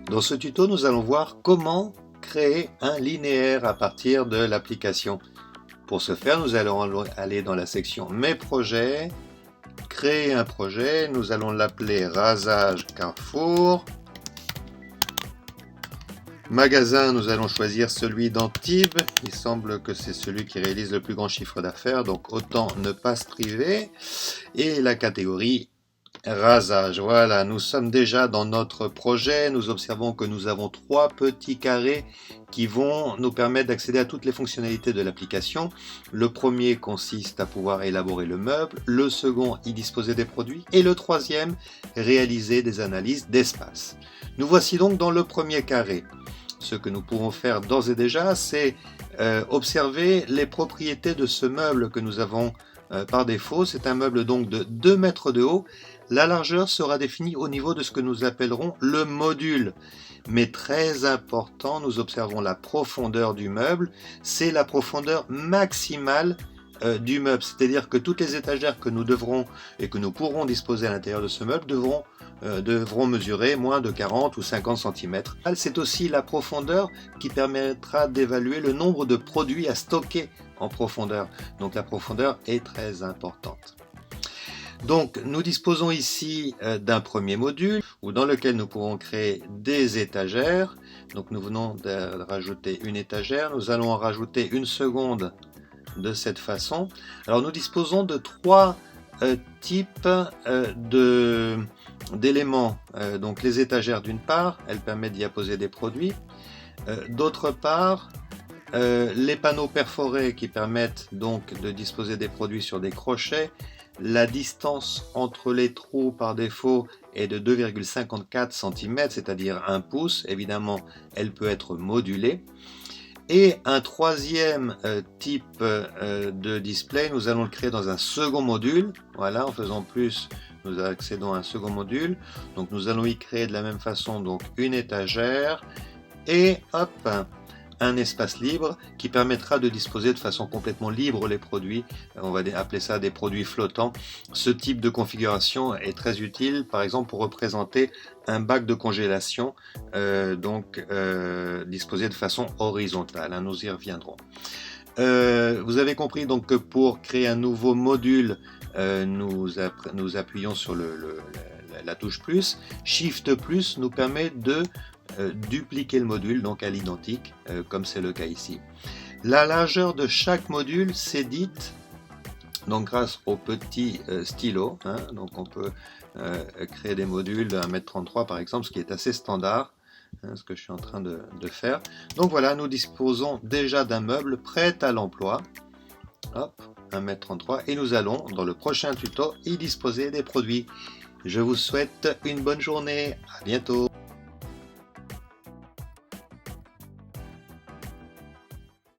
Dans ce tuto, nous allons voir comment créer un linéaire à partir de l'application. Pour ce faire, nous allons aller dans la section Mes projets, créer un projet, nous allons l'appeler Rasage Carrefour. Magasin, nous allons choisir celui d'Antibes, il semble que c'est celui qui réalise le plus grand chiffre d'affaires, donc autant ne pas se priver. Et la catégorie Rasage, voilà, nous sommes déjà dans notre projet, nous observons que nous avons 3 petits carrés qui vont nous permettre d'accéder à toutes les fonctionnalités de l'application. Le premier consiste à pouvoir élaborer le meuble, le second y disposer des produits et le troisième réaliser des analyses d'espace. Nous voici donc dans le premier carré. Ce que nous pouvons faire d'ores et déjà, c'est observer les propriétés de ce meuble que nous avons par défaut. C'est un meuble donc de 2 mètres de haut. La largeur sera définie au niveau de ce que nous appellerons le module. Mais très important, nous observons la profondeur du meuble. C'est la profondeur maximale du meuble. C'est-à-dire que toutes les étagères que nous devrons et que nous pourrons disposer à l'intérieur de ce meuble devront mesurer moins de 40 ou 50 cm. C'est aussi la profondeur qui permettra d'évaluer le nombre de produits à stocker en profondeur. Donc la profondeur est très importante. Donc nous disposons ici d'un premier module dans lequel nous pourrons créer des étagères. Donc nous venons de rajouter une étagère, nous allons en rajouter une seconde de cette façon. Alors nous disposons de 3 types d'éléments. Donc les étagères d'une part, elles permettent d'y apposer des produits. D'autre part, les panneaux perforés qui permettent donc de disposer des produits sur des crochets. La distance entre les trous par défaut est de 2,54 cm, c'est-à-dire 1 pouce. Évidemment, elle peut être modulée. Et un troisième type de display, nous allons le créer dans un second module. Voilà, en faisant plus, nous accédons à un second module. Donc nous allons y créer de la même façon donc une étagère et hop, un espace libre qui permettra de disposer de façon complètement libre les produits. On va appeler ça des produits flottants. Ce type de configuration est très utile, par exemple pour représenter un bac de congélation, disposé de façon horizontale. Nous y reviendrons. Vous avez compris donc que pour créer un nouveau module, nous appuyons sur la touche plus. Shift plus nous permet de dupliquer le module donc à l'identique, comme c'est le cas ici. La largeur de chaque module c'est dite donc grâce au petit stylo, donc on peut créer des modules de 1,33 m par exemple, ce qui est assez standard, ce que je suis en train de faire. Donc voilà, nous disposons déjà d'un meuble prêt à l'emploi. Hop, 1,33 m et nous allons dans le prochain tuto y disposer des produits. Je vous souhaite une bonne journée, à bientôt.